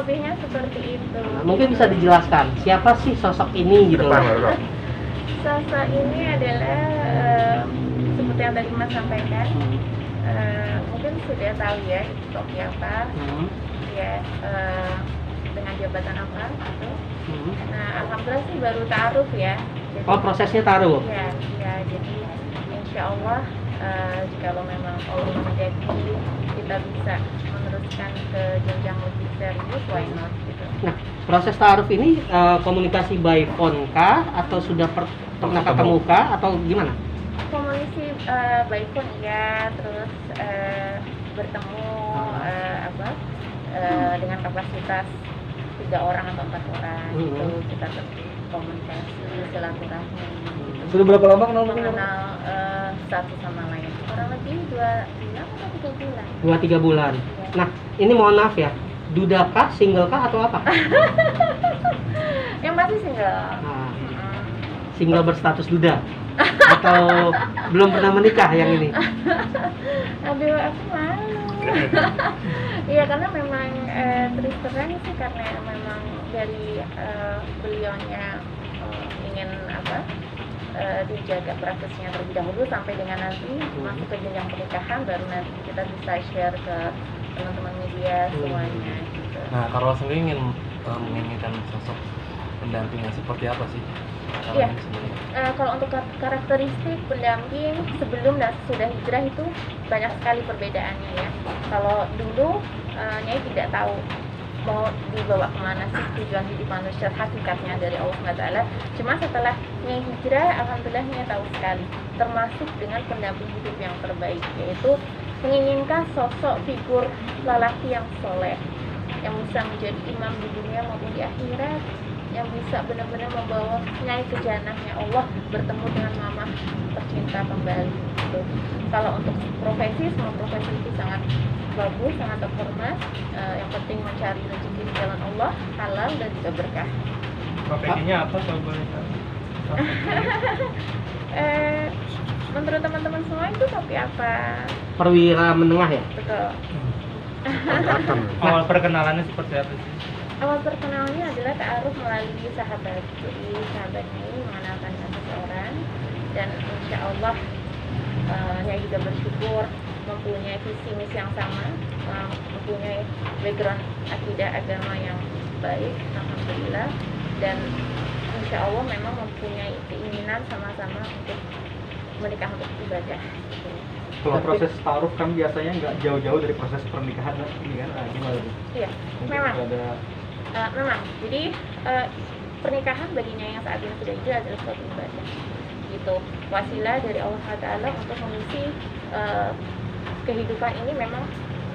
lebihnya seperti itu. Mungkin bisa dijelaskan siapa sih sosok ini gitu. Sosok ini adalah seperti yang tadi Mas sampaikan. Mungkin sudah tahu ya itu topi apa, ya dengan jabatan apa gitu. Nah, alhamdulillah sih baru ta'aruf ya. Jadi, prosesnya ta'aruf. Ya, jadi insya Allah jikalau memang Allah menjadi kita bisa meneruskan ke jenjang lebih serius, why not gitu. Nah, proses ta'aruf ini komunikasi by phone kah atau sudah pernah ketemu kah atau gimana? Komunikasi by phone ya, terus bertemu dengan kapasitas 3 orang atau 4 orang gitu, kita komunikasi silaturahmi gitu. Sudah berapa lama mengenal satu sama lain? Kurang lebih 2 bulan atau 3 bulan. 2-3 bulan. Ya. Nah, ini mohon maaf ya, duda kah, single kah atau apa? Yang pasti single. Nah, single berstatus duda atau belum pernah menikah yang ini? Aduh, aku malu. Iya, karena memang terus terang sih, karena memang dari beliaunya ingin dijaga prosesnya terlebih dahulu sampai dengan nanti masuk ke jenjang pernikahan, baru nanti kita bisa share ke teman-teman media semuanya gitu. Nah, kalau sendiri menginginkan sosok pendamping yang seperti apa sih? Iya, kalau untuk karakteristik pendamping sebelum dan sesudah hijrah itu banyak sekali perbedaannya ya. Kalau dulu Nyai tidak tahu mau dibawa kemana sih tujuan hidup manusia hakikatnya dari Allah SWT. Cuma setelah Nyai hijrah, alhamdulillah Nyai tahu sekali, termasuk dengan pendamping hidup yang terbaik, yaitu menginginkan sosok figur lelaki yang soleh, yang bisa menjadi imam di dunia maupun di akhirat, yang bisa benar-benar membawa Nyai ke jannahnya Allah, bertemu dengan mama tercinta kembali gitu. Kalau untuk profesi, semua profesi itu sangat bagus, sangat terhormat. Yang penting mencari rezeki di jalan Allah, halal dan juga berkah. Profesinya apa kalau boleh tahu? Menurut teman-teman semua itu tapi apa? Perwira menengah ya? Betul. Awal perkenalannya seperti apa sih? Awal perkenalannya adalah ta'aruf melalui sahabat. Jadi sahabat ini mengenalkan seseorang, dan insya Allah saya juga bersyukur mempunyai visi misi yang sama, mempunyai background akidah agama yang baik, alhamdulillah, dan insya Allah memang mempunyai keinginan sama-sama untuk menikah untuk ibadah. Kalau proses ta'aruf kan biasanya nggak jauh-jauh dari proses pernikahan ini kan, gimana tuh? Iya, memang. Memang. Jadi pernikahan baginya yang saat ini sudah hijrah adalah suatu ibadah. Gitu. Wasilah dari Allah Taala untuk mengisi kehidupan ini memang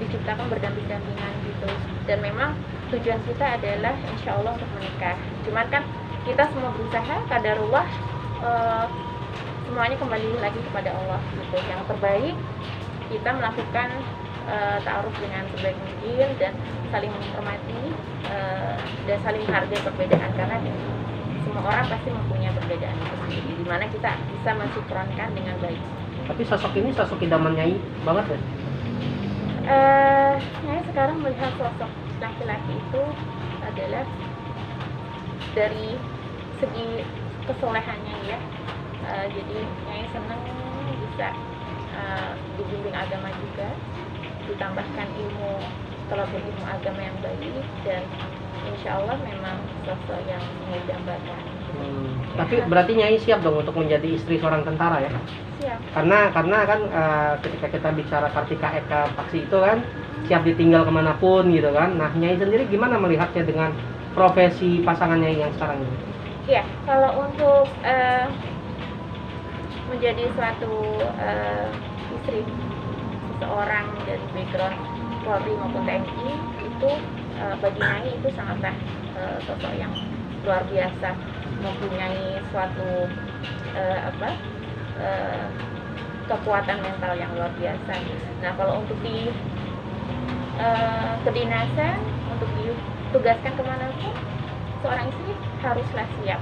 diciptakan berdamping-dampingan gitu. Dan memang tujuan kita adalah insya Allah untuk menikah. Cuman kan kita semua berusaha, qadarullah, semuanya kembali lagi kepada Allah gitu. Yang terbaik kita melakukan ta'aruf dengan sebaik mungkin dan saling menghormati dan saling menghargai perbedaan, karena semua orang pasti mempunyai perbedaan itu sendiri, di mana kita bisa mensinkronkan dengan baik. Tapi sosok ini sosok idaman Nyai banget ya? Nyai sekarang melihat sosok laki-laki itu adalah dari segi kesolehannya ya. Jadi Nyai senang bisa dibimbing agama juga, ditambahkan ilmu, terlebih ilmu agama yang baik, dan insya Allah memang sosok yang Nyai dambakan. Tapi berarti Nyai siap dong untuk menjadi istri seorang tentara ya? Siap. Karena kan ketika kita bicara Kartika Eka Paksi itu kan siap ditinggal kemanapun gitu kan. Nah, Nyai sendiri gimana melihatnya dengan profesi pasangan Nyai yang sekarang ini? Iya, kalau untuk menjadi suatu istri seseorang dari background Polri maupun TNI itu bagi Nyai itu sangatlah sosok yang luar biasa, mempunyai suatu kekuatan mental yang luar biasa. Nah, kalau untuk di kedinasan, untuk ditugaskan kemanapun, seorang istri haruslah siap,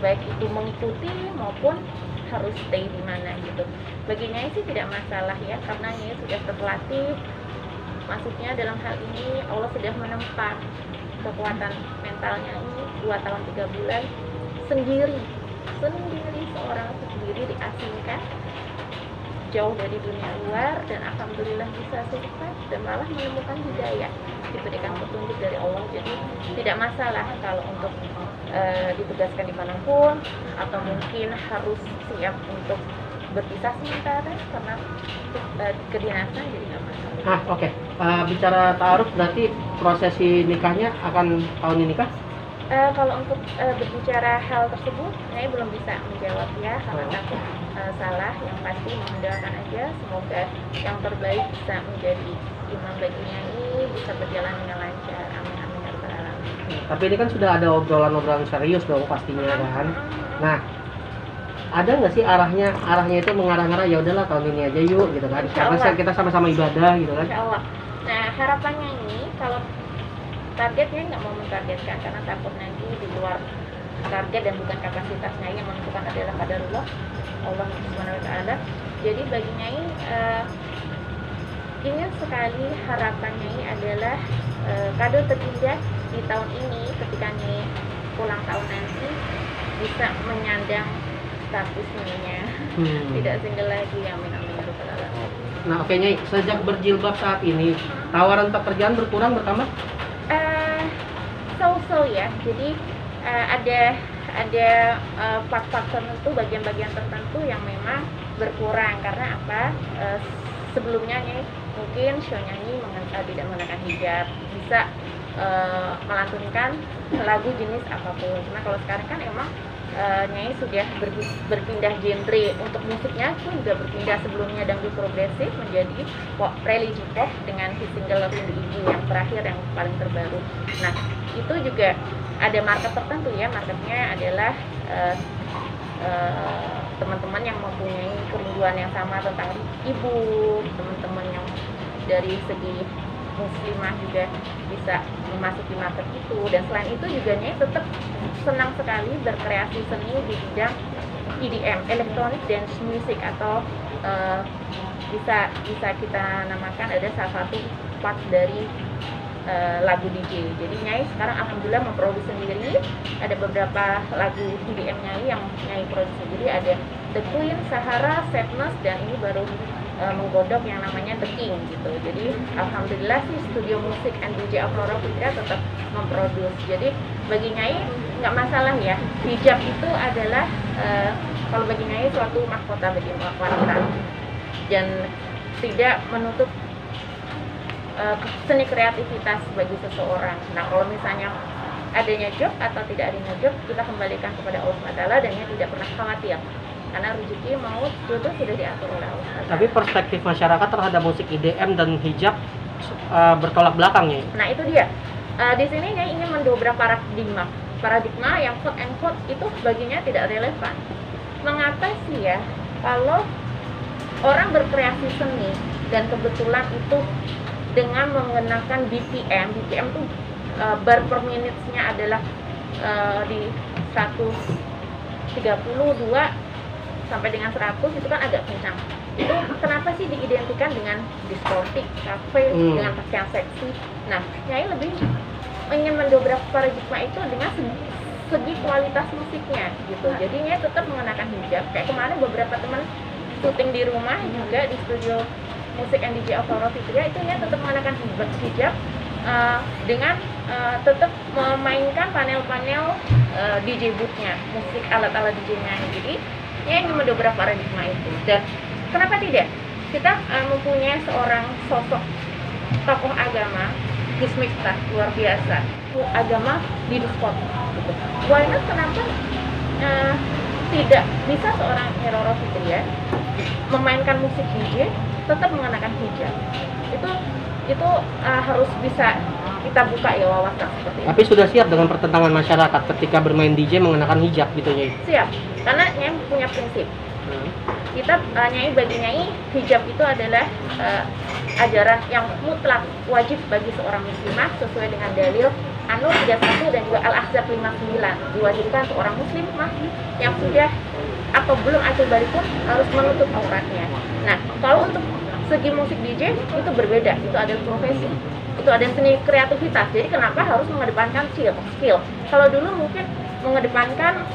baik itu mengikuti maupun harus stay di mana gitu. Bagi Nyai sih tidak masalah ya, karena Nyai sudah terlatih. Maksudnya dalam hal ini Allah sudah menempa kekuatan mentalnya ini 2 tahun 3 bulan sendiri seorang sendiri diasingkan jauh dari dunia luar, dan alhamdulillah bisa sukses dan malah menemukan hidayah, diberikan petunjuk dari Allah. Jadi tidak masalah kalau untuk ditugaskan dimanapun, atau mungkin harus siap untuk berpisah sementara karena kedinasan, jadi nggak masalah. Oke. Bicara ta'aruf berarti prosesi nikahnya akan tahun ini kah? Kalau untuk berbicara hal tersebut, saya belum bisa menjawab ya, karena takut salah. Yang pasti mendoakan aja, semoga yang terbaik bisa menjadi imam baginya ini, bisa berjalan dengan lancar. Amin amin ya rabbal alamin. Tapi ini kan sudah ada obrolan-obrolan serius dong pastinya kan. Nah, ada nggak sih arahnya itu mengarah-arah ya udahlah tahun ini aja yuk gitu kan? Insya Karena Allah. kita sama-sama ibadah gitu kan. Insya Allah. Nah, harapannya ini kalau targetnya nggak mau mentargetkan, karena takut nanti di luar target dan bukan kapasitasnya, yang menentukan adalah qadarullah Allah Subhanahu wa taala. Jadi bagi Nyai ingin sekali, harapannya ini adalah kado terindah di tahun ini ketika Nyai pulang tahun nanti bisa menyandang statusnya tidak single lagi. Amin amin ya rabbal alamin. Nah, oke Nyai, sejak berjilbab saat ini tawaran pekerjaan berkurang bertambah? So ya, jadi ada part-part tertentu, bagian-bagian tertentu yang memang berkurang. Karena apa? Sebelumnya nih mungkin show nyanyi tidak mengenakan hijab, bisa melantunkan lagu jenis apapun. Nah kalau sekarang kan emang Nyai sudah berpindah genre, untuk musiknya pun juga berpindah, sebelumnya dangdut progresif menjadi pop, religi pop dengan hit single Rindu Ibu yang terakhir, yang paling terbaru. Nah itu juga ada market tertentu ya, marketnya adalah teman-teman yang mempunyai kerinduan yang sama tentang ibu, teman-teman yang dari segi muslimah juga bisa memasuki market itu. Dan selain itu juga Nyai tetap senang sekali berkreasi seni di bidang EDM, electronic dance music, atau bisa kita namakan ada salah satu part dari lagu DJ. Jadi Nyai sekarang alhamdulillah memproduksi sendiri, ada beberapa lagu EDM Nyai yang Nyai produksi sendiri, ada The Queen, Sahara, Sadness, dan ini baru menggodok yang namanya The King gitu. Jadi alhamdulillah sih studio musik and DJ Aurora Fitria tetap memproduksi. Jadi bagi Nyai nggak masalah ya, hijab itu adalah kalau bagi Nyai suatu mahkota bagi wanita dan tidak menutup seni kreativitas bagi seseorang. Nah kalau misalnya adanya job atau tidak adanya job, kita kembalikan kepada Allah SWT, dan Nyai tidak pernah khawatir karena rezeki maut jodoh sudah diatur oleh Allah SWT. Tapi perspektif masyarakat terhadap musik EDM dan hijab bertolak belakang ya. Nah itu dia. Di sini Nyai ingin mendobrak paradigma yang quote and quote itu baginya tidak relevan. Mengapa sih ya kalau orang berkreasi seni dan kebetulan itu dengan menggunakan BPM itu bar per minute-nya adalah di 132 sampai dengan 100, itu kan agak kencang. Itu kenapa sih diidentikan dengan diskotik, cafe, dengan pakaian seksi? Nah, Nyai lebih ingin mendobrak paradigma itu dengan segi kualitas musiknya gitu. Jadi Nyai tetap mengenakan hijab. Kayak kemarin beberapa teman syuting di rumah juga di studio musik and DJ Aurora Fitria, itu Nyai tetap mengenakan hijab dengan tetap memainkan panel-panel DJ booth-nya, musik alat-alat DJ-nya. Jadi Nyai ingin mendobrak paradigma itu. Dan kenapa tidak? Kita mempunyai seorang sosok tokoh agama, Gus Miftah, luar biasa. Agama di spot gitu. Why not, kenapa tidak bisa seorang Aurora Fitria memainkan musik DJ tetap mengenakan hijab? Itu harus bisa kita buka ya wawasan seperti itu. Tapi sudah siap dengan pertentangan masyarakat ketika bermain DJ mengenakan hijab gitu Nyai? Siap, karena Nyai punya prinsip. Kita Nyai, bagi Nyai hijab itu adalah ajaran yang mutlak wajib bagi seorang muslimah sesuai dengan dalil An-Nur 31 dan juga Al-Ahzab 59. Diwajibkan seorang muslimah yang sudah atau belum akil balik pun harus menutup auratnya. Nah, kalau untuk segi musik DJ itu berbeda, itu adalah profesi, itu ada seni kreativitas. Jadi kenapa harus mengedepankan skill? Kalau dulu mungkin mengedepankan,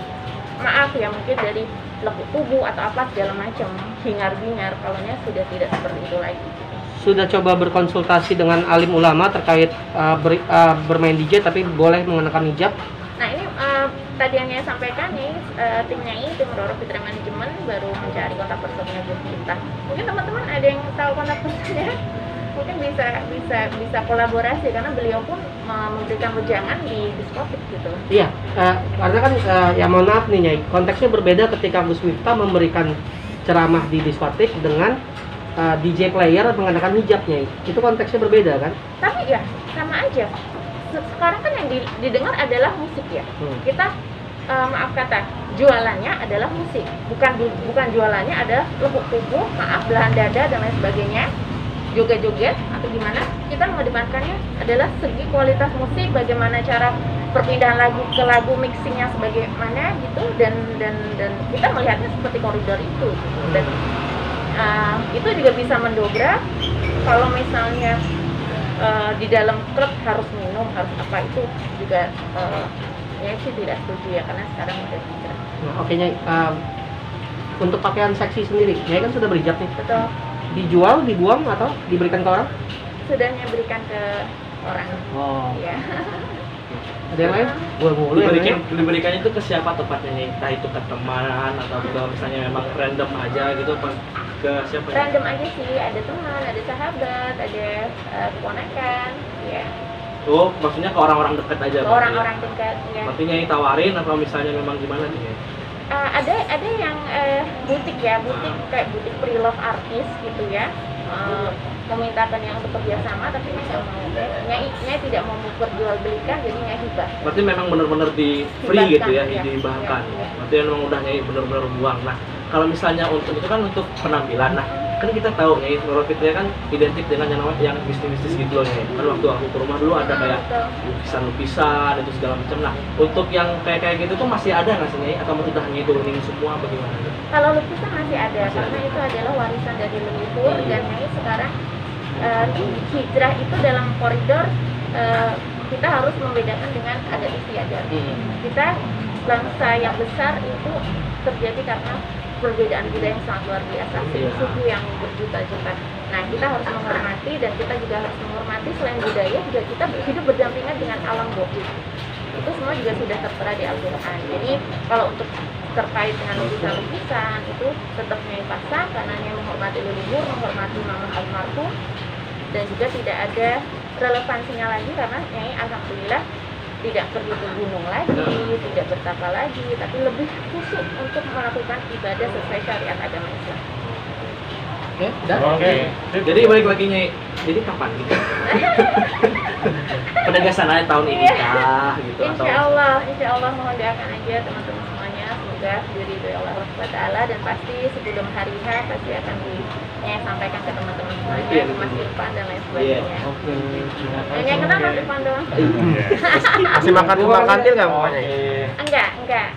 maaf ya, mungkin dari lekuk tubuh atau apa segala macam, hingar-bingar. Kalaunya sudah tidak seperti itu lagi. Sudah coba berkonsultasi dengan alim ulama terkait bermain DJ tapi boleh mengenakan hijab? Nah ini tadi yang saya sampaikan nih, timnya ini, tim Roro Fitri Manajemen baru mencari kontak personnya buat kita. Mungkin teman-teman ada yang tahu kontak personnya, mungkin bisa kolaborasi karena beliau pun memberikan wejangan di diskotik gitu. Iya, karena kan ya mohon maaf nih Nyai, konteksnya berbeda ketika Gus Miftah memberikan ceramah di diskotik dengan DJ player mengenakan hijabnya. Itu konteksnya berbeda kan? Tapi ya sama aja. Sekarang kan yang didengar adalah musik ya. Kita maaf kata, jualannya adalah musik, bukan jualannya adalah lekuk tubuh, maaf, belahan dada dan lain sebagainya, joget-joget atau gimana. Kita mengedepankannya adalah segi kualitas musik, bagaimana cara perpindahan lagu ke lagu, mixingnya sebagaimana gitu, dan kita melihatnya seperti koridor itu gitu. Dan itu juga bisa mendobrak kalau misalnya di dalam klub harus minum, harus apa, itu juga ya sih tidak setuju ya, karena sekarang udah tidak. Nah, oke Nyai, untuk pakaian seksi sendiri, Nyai kan sudah berhijab nih. Betul. Dijual, dibuang atau diberikan ke orang? Sudahnya berikan ke orang. Oh. Ya. Ada yang lain? Buang mulu ya. Diberikannya itu ke siapa tepatnya nih? Entah itu ke teman atau ke misalnya memang random aja gitu, apa ke siapa? Ya? Random aja sih, ada teman, ada sahabat, ada keponakan, ya. Oh, maksudnya ke orang-orang dekat aja? Ke orang-orang dekat, ya. Berarti Nyai tawarin atau misalnya memang gimana nih? Ada yang butik ya, butik kayak butik pre-love artis gitu ya. Memintakan yang untuk kerjasama, tapi Nyai nggak mau. Nyai tidak mau memperjualbelikan, jadi Nyai hibah. Berarti memang benar-benar di free gitu ya, Hibahkan, dihibahkan. ya. Berarti memang udah Nyai benar-benar buang. Nah, kalau misalnya untuk itu kan untuk penampilan, nah kan kita tahu Nyai Roro Fitri kan identik dengan yang namanya yang mistis-mistis gitu loh Nyai. Kan waktu aku ke rumah dulu ada kayak lukisan-lukisan itu segala macam. Nah, untuk yang kayak gitu tuh masih ada nggak sih Nyai? Atau sudah Nyai turunin semua bagaimana? Kalau lukisan masih ada, karena itu adalah warisan dari leluhur, dan Nyai sekarang hijrah itu dalam koridor kita harus membedakan dengan adat istiadat. Kita bangsa yang besar itu terjadi karena perbedaan budaya yang sangat luar biasa, suku yang berjuta-juta. Nah, kita harus menghormati, dan kita juga harus menghormati selain budaya juga kita hidup berdampingan dengan alam goib. Itu semua juga sudah tertera di Al-Quran. Jadi kalau untuk terkait dengan lukisan-lukisan itu tetap Nyai pasang, karena Nyai menghormati leluhur, menghormati mama almarhum, dan juga tidak ada relevansinya lagi karena Nyai alhamdulillah tidak pergi ke gunung lagi, tidak bertapa lagi, tapi lebih khusus untuk melakukan ibadah sesuai syariat agama Islam. Oke, udah. Oke. Jadi balik lagi Nyai. Jadi kapan gitu? Penegasan aja tahun ini kah gitu atau? Insya Allah mohon doakan aja teman-teman semuanya, semoga diridhoi Allah SWT, dan pasti sebelum hari H pasti akan sampaikan ke teman-teman semuanya, ke Mas Irfan dan lain sebagainya. Oke. Hanya kenal Mas Irfan doang? Masih makan rumah kantin nggak mamanya? Enggak.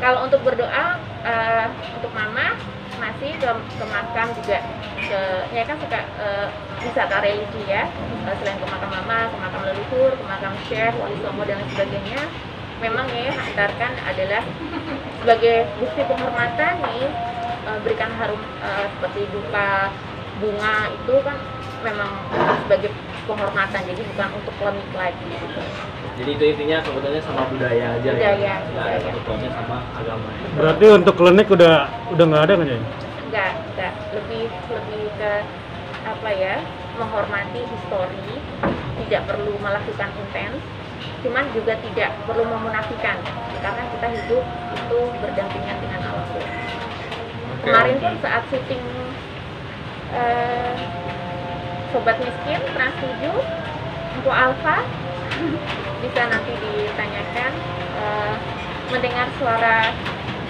Kalau untuk berdoa untuk mama masih ke makam juga, ya kan suka wisata religi ya, selain ke makam mama, ke makam leluhur, ke makam syekh, wali songo dan lain sebagainya. Memang ya hantarkan adalah sebagai bukti penghormatan nih, berikan harum seperti dupa bunga itu kan memang sebagai penghormatan, jadi bukan untuk klinik lagi gitu. Jadi itu intinya sebetulnya sama budaya aja Budaya, ya. Nggak ada budaya. sebetulnya sama agama. Berarti untuk klinik udah nggak ada kan ya? Enggak, lebih ke apa ya, menghormati histori, tidak perlu melakukan intens, cuman juga tidak perlu memunafikan, karena kita hidup itu berdampingan dengan alam. Kemarin pun saat syuting Sobat Miskin Trans 7 untuk Alfa bisa nanti ditanyakan, mendengar suara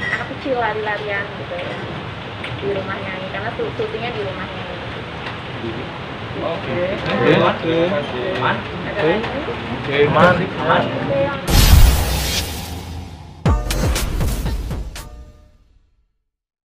anak kecil lari-larian gitu ya di rumahnya ini, karena syutingnya di rumahnya ini. Oke. Oke. Man. Ada lagi? Oke, man. Ada yang